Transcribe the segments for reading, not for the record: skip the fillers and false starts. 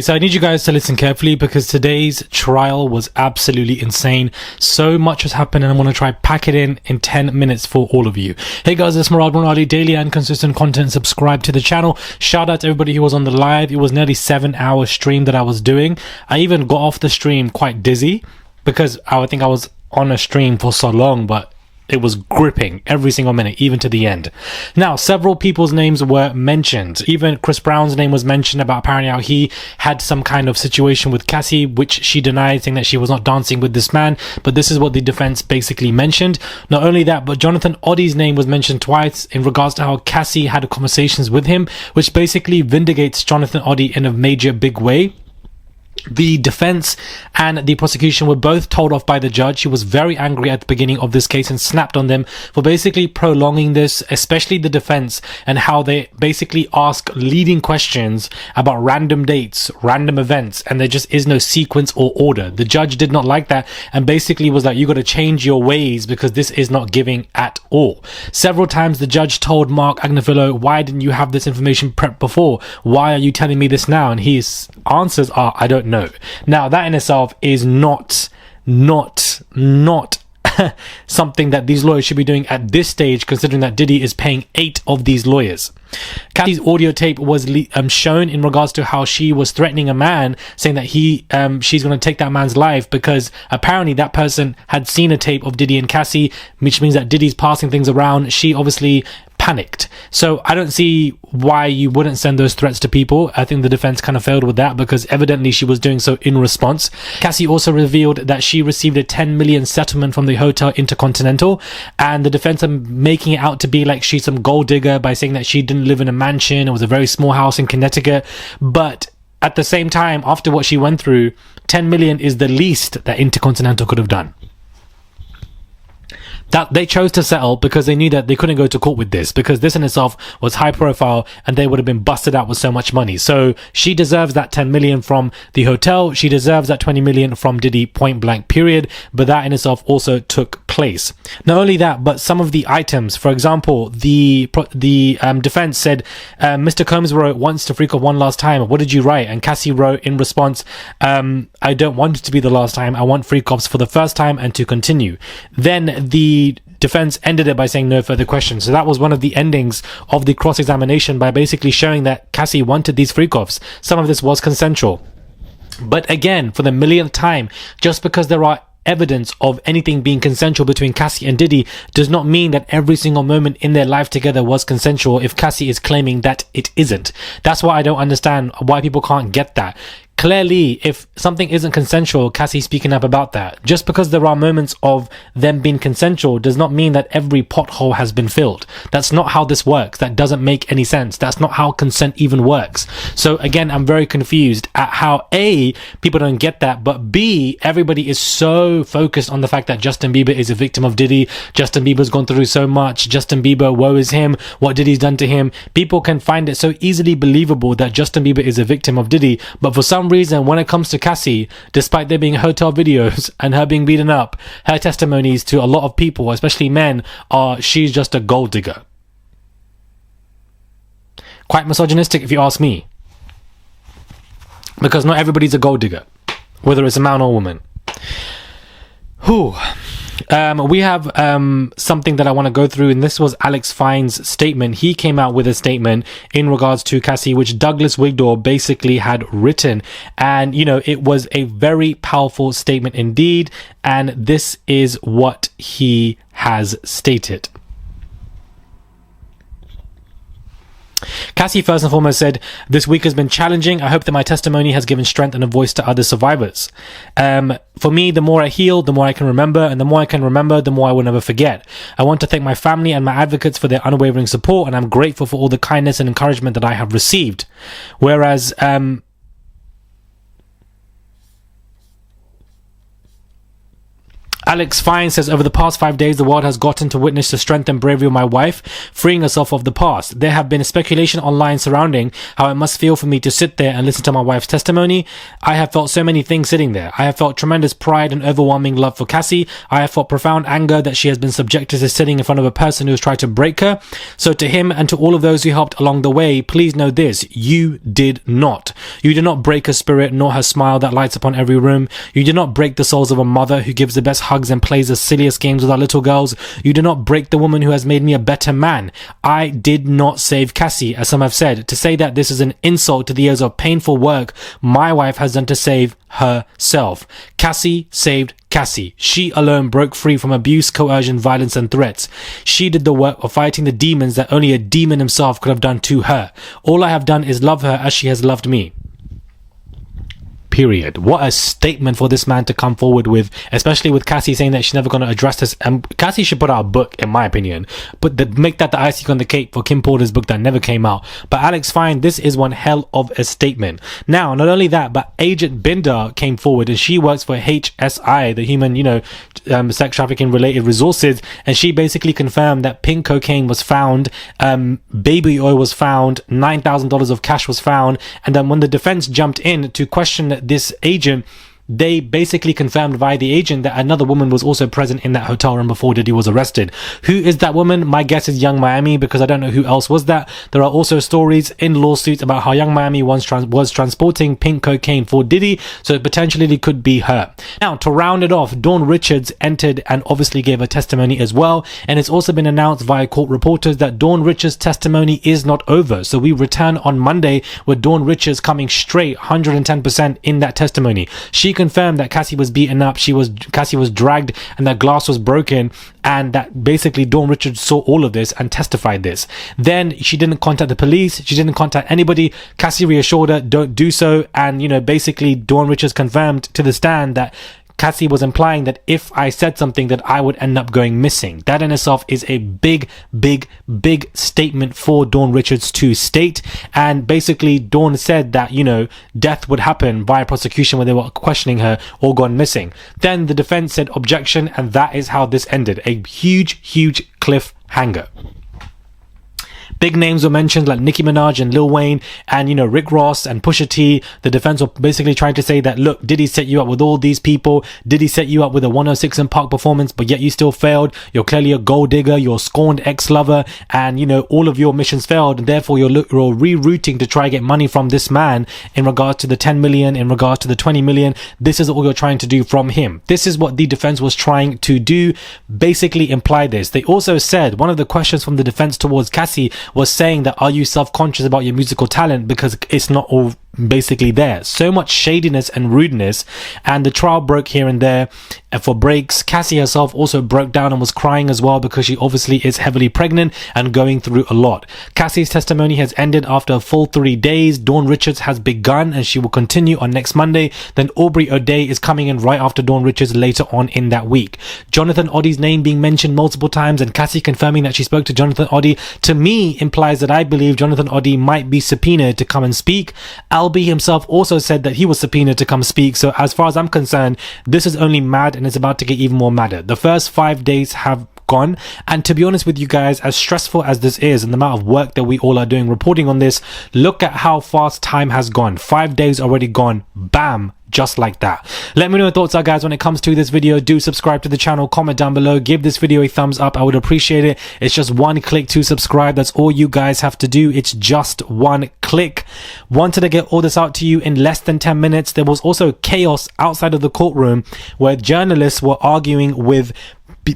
So I need you guys to listen carefully because today's trial was absolutely insane. So much has happened and I'm going to try pack it in 10 minutes for all of you. Hey guys, it's Murali, daily and consistent content. Subscribe to the channel. Shout out to everybody who was on the live. It was nearly 7-hour stream that I was doing. I even got off the stream quite dizzy because I think I was on a stream for so long, but it was gripping every single minute, even to the end. Now, several people's names were mentioned. Even Chris Brown's name was mentioned about apparently how he had some kind of situation with Cassie, which she denied, saying that she was not dancing with this man. But this is what the defense basically mentioned. Not only that, but Jonathan Oddie's name was mentioned twice in regards to how Cassie had conversations with him, which basically vindicates Jonathan Oddie in a major big way. The defense and the prosecution were both told off by the judge. She was very angry at the beginning of this case and snapped on them for basically prolonging this, especially the defense, and how they basically ask leading questions about random dates, random events, and there just is no sequence or order. The judge did not like that and basically was like, you got to change your ways because this is not giving at all. Several times the judge told Mark Agnifilo, why didn't you have this information prepped before? Why are you telling me this now? And his answers are, I don't know. Now that in itself is not something that these lawyers should be doing at this stage, considering that Diddy is paying 8 of these lawyers. Cassie's audio tape was shown in regards to how she was threatening a man, saying that she's going to take that man's life because apparently that person had seen a tape of Diddy and Cassie, which means that Diddy's passing things around. She obviously panicked. So I don't see why you wouldn't send those threats to people. I think the defense kind of failed with that because evidently she was doing so in response. Cassie also revealed that she received a 10 million settlement from the Hotel Intercontinental, and the defense are making it out to be like she's some gold digger by saying that she didn't live in a mansion. It was a very small house in Connecticut. But at the same time, after what she went through, 10 million is the least that Intercontinental could have done. That they chose to settle because they knew that they couldn't go to court with this, because this in itself was high profile and they would have been busted out with so much money. So she deserves that 10 million from the hotel. She deserves that 20 million from Diddy, point blank, period. But that in itself also took place. Not only that, but some of the items, for example, the defense said, Mr. Combs wrote, wants to freak off one last time. What did you write? And Cassie wrote in response, I don't want it to be the last time. I want freak offs for the first time and to continue. Then the defense ended it by saying no further questions. So that was one of the endings of the cross-examination, by basically showing that Cassie wanted these freak-offs. Some of this was consensual. But again, for the millionth time, just because there are evidence of anything being consensual between Cassie and Diddy does not mean that every single moment in their life together was consensual if Cassie is claiming that it isn't. That's why I don't understand why people can't get that. Clearly, if something isn't consensual, Cassie's speaking up about that. Just because there are moments of them being consensual does not mean that every pothole has been filled. That's not how this works. That doesn't make any sense. That's not how consent even works. So again, I'm very confused at how A, people don't get that, but B, everybody is so focused on the fact that Justin Bieber is a victim of Diddy. Justin Bieber's gone through so much. Justin Bieber, woe is him. What Diddy's done to him. People can find it so easily believable that Justin Bieber is a victim of Diddy, but for some reason, when it comes to Cassie, despite there being hotel videos and her being beaten up, her testimonies to a lot of people, especially men, are she's just a gold digger. Quite misogynistic if you ask me, because not everybody's a gold digger, whether it's a man or woman. Whew. We have something that I want to go through, and this was Alex Fine's statement. He came out with a statement in regards to Cassie, which Douglas Wigdor basically had written, and it was a very powerful statement indeed, and this is what he has stated. Cassie first and foremost said, this week has been challenging. I hope that my testimony has given strength and a voice to other survivors. For me, the more I heal, the more I can remember, and the more I can remember, the more I will never forget. I want to thank my family and my advocates for their unwavering support, and I'm grateful for all the kindness and encouragement that I have received. Whereas, Alex Fine says, over the past 5 days, the world has gotten to witness the strength and bravery of my wife, freeing herself of the past. There have been speculation online surrounding how it must feel for me to sit there and listen to my wife's testimony. I have felt so many things sitting there. I have felt tremendous pride and overwhelming love for Cassie. I have felt profound anger that she has been subjected to sitting in front of a person who has tried to break her. So to him and to all of those who helped along the way, please know this: you did not. You did not break her spirit nor her smile that lights upon every room. You did not break the souls of a mother who gives the best hugs and plays the silliest games with our little girls. You did not break the woman who has made me a better man. I did not save Cassie, as some have said. To say that this is an insult to the years of painful work my wife has done to save herself. Cassie saved Cassie. She alone broke free from abuse, coercion, violence and threats. She did the work of fighting the demons that only a demon himself could have done to her. All I have done is love her as she has loved me. Period. What a statement for this man to come forward with, especially with Cassie saying that she's never going to address this. And Cassie should put out a book, in my opinion, but make that the icing on the cake for Kim Porter's book that never came out. But Alex Fine, this is one hell of a statement. Now, not only that, but Agent Binder came forward, and she works for HSI, the human, sex trafficking related resources, and she basically confirmed that pink cocaine was found, baby oil was found, $9,000 of cash was found, and then when the defense jumped in to question this agent, they basically confirmed via the agent that another woman was also present in that hotel room before Diddy was arrested. Who is that woman? My guess is Young Miami, because I don't know who else was that. There are also stories in lawsuits about how Young Miami was transporting pink cocaine for Diddy, so it potentially could be her. Now, to round it off, Dawn Richards entered and obviously gave a testimony as well, and it's also been announced via court reporters that Dawn Richards' testimony is not over. So we return on Monday with Dawn Richards coming straight 110% in that testimony. She confirmed that Cassie was beaten up, Cassie was dragged, and that glass was broken, and that basically Dawn Richards saw all of this and testified this. Then she didn't contact the police, she didn't contact anybody. Cassie reassured her, don't do so, and basically Dawn Richards confirmed to the stand that Cassie was implying that if I said something that I would end up going missing. That in itself is a big statement for Dawn Richards to state. And basically Dawn said that, death would happen via prosecution when they were questioning her or gone missing. Then the defense said objection, and that is how this ended. A huge cliffhanger. Big names were mentioned like Nicki Minaj and Lil Wayne and, Rick Ross and Pusha T. The defense were basically trying to say that, look, Diddy set you up with all these people. Diddy set you up with a 106 in Park performance, but yet you still failed. You're clearly a gold digger. You're a scorned ex-lover, and, all of your missions failed. And therefore, you're rerouting to try to get money from this man in regards to the 10 million, in regards to the 20 million. This is all you're trying to do from him. This is what the defense was trying to do, basically imply this. They also said one of the questions from the defense towards Cassie was saying that, are you self-conscious about your musical talent because it's not all basically there. So much shadiness and rudeness, and the trial broke here and there. And for breaks, Cassie herself also broke down and was crying as well, because she obviously is heavily pregnant and going through a lot. Cassie's testimony has ended after a full 3 days. Dawn Richards has begun, and she will continue on next Monday. Then Aubrey O'Day is coming in right after Dawn Richards later on in that week. Jonathan Oddy's name being mentioned multiple times, and Cassie confirming that she spoke to Jonathan Oddy, to me implies that I believe Jonathan Oddy might be subpoenaed to come and speak. Albie himself also said that he was subpoenaed to come speak. So as far as I'm concerned, this is only mad, and it's about to get even more madder. The first 5 days have gone, and to be honest with you guys, as stressful as this is and the amount of work that we all are doing reporting on this, look at how fast time has gone. 5 days already gone. Bam. Just like that. Let me know your thoughts are, guys, when it comes to this video. Do subscribe to the channel, comment down below, give this video a thumbs up. I would appreciate it. It's just one click to subscribe. That's all you guys have to do. It's just one click. Wanted to get all this out to you in less than 10 minutes. There was also chaos outside of the courtroom where journalists were arguing with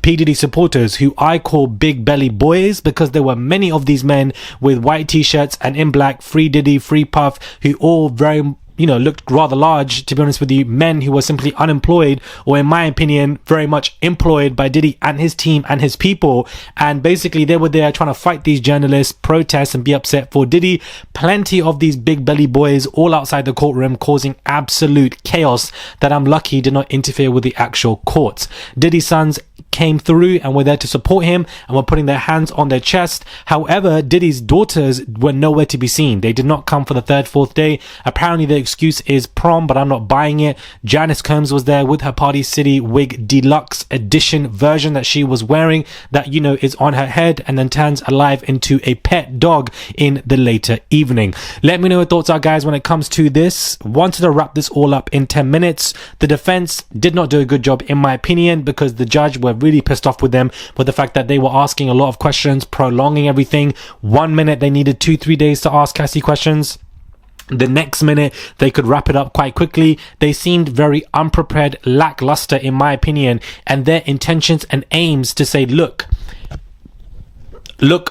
P. Diddy supporters, who I call big belly boys, because there were many of these men with white t-shirts and in black, free Diddy, free Puff, who all very looked rather large, to be honest with you, men who were simply unemployed, or in my opinion, very much employed by Diddy and his team and his people. And basically they were there trying to fight these journalists, protest and be upset for Diddy. Plenty of these big belly boys all outside the courtroom, causing absolute chaos that I'm lucky did not interfere with the actual courts. Diddy's sons came through and were there to support him and were putting their hands on their chest. However, Diddy's daughters were nowhere to be seen. They did not come for the third, fourth day. Apparently the excuse is prom, but I'm not buying it. Janice Combs was there with her Party City wig deluxe edition version that she was wearing, that, you know, is on her head and then turns alive into a pet dog in the later evening. Let me know your thoughts are, guys, when it comes to this. Wanted to wrap this all up in 10 minutes. The defense did not do a good job, in my opinion, because the judge were really pissed off with them for the fact that they were asking a lot of questions, prolonging everything. 1 minute they needed 2-3 days to ask Cassie questions. The next minute they could wrap it up quite quickly. They seemed very unprepared, lackluster, in my opinion, and their intentions and aims to say, look,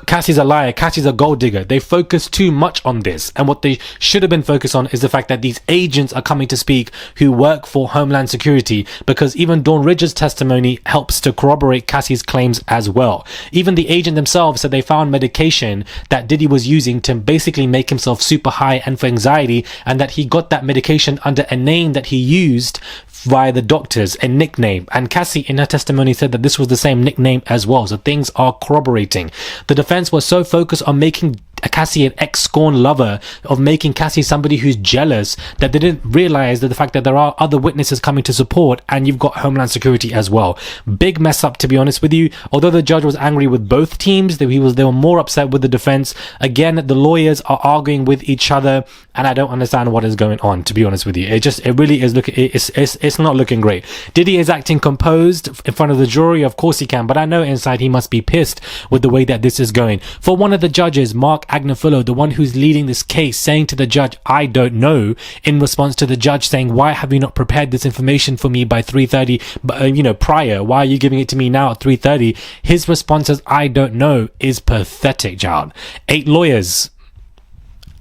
Cassie's a liar, Cassie's a gold digger. They focus too much on this, and what they should have been focused on is the fact that these agents are coming to speak who work for Homeland Security, because even Dawn Ridge's testimony helps to corroborate Cassie's claims as well. Even the agent themselves said they found medication that Diddy was using to basically make himself super high and for anxiety, and that he got that medication under a name that he used via the doctors, a nickname. And Cassie in her testimony said that this was the same nickname as well. So things are corroborating. The defense was so focused on making Cassie an ex-scorn lover, of making Cassie somebody who's jealous, that they didn't realize that the fact that there are other witnesses coming to support, and you've got Homeland Security as well. Big mess up, to be honest with you. Although the judge was angry with both teams, they were more upset with the defense. Again, the lawyers are arguing with each other, and I don't understand what is going on, to be honest with you. It really is it's not looking great. Diddy is acting composed in front of the jury. Of course he can, but I know inside he must be pissed with the way that this is going. For one of the judges, Mark Agnifilo, the one who's leading this case, saying to the judge, I don't know, in response to the judge saying, why have you not prepared this information for me by 3:30, prior? Why are you giving it to me now at 3:30? His response as, I don't know, is pathetic, child. 8 lawyers.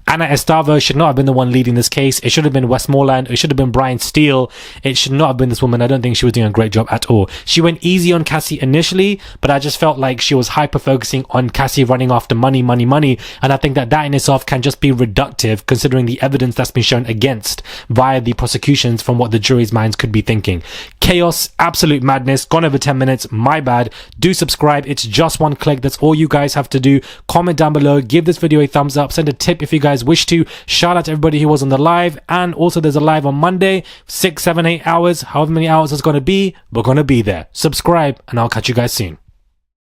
Anna Estavo should not have been the one leading this case. It should have been Westmoreland. It should have been Brian Steele. It should not have been this woman. I don't think she was doing a great job at all. She went easy on Cassie initially, but I just felt like she was hyper-focusing on Cassie running after money. And I think that in itself can just be reductive, considering the evidence that's been shown against via the prosecutions from what the jury's minds could be thinking. Chaos, absolute madness. Gone over 10 minutes. My bad. Do subscribe. It's just one click. That's all you guys have to do. Comment down below. Give this video a thumbs up. Send a tip if you guys wish to. Shout out to everybody who was on the live, and also there's a live on Monday, 6, 7, 8 hours, however many hours it's going to be, we're going to be there. Subscribe, and I'll catch you guys soon.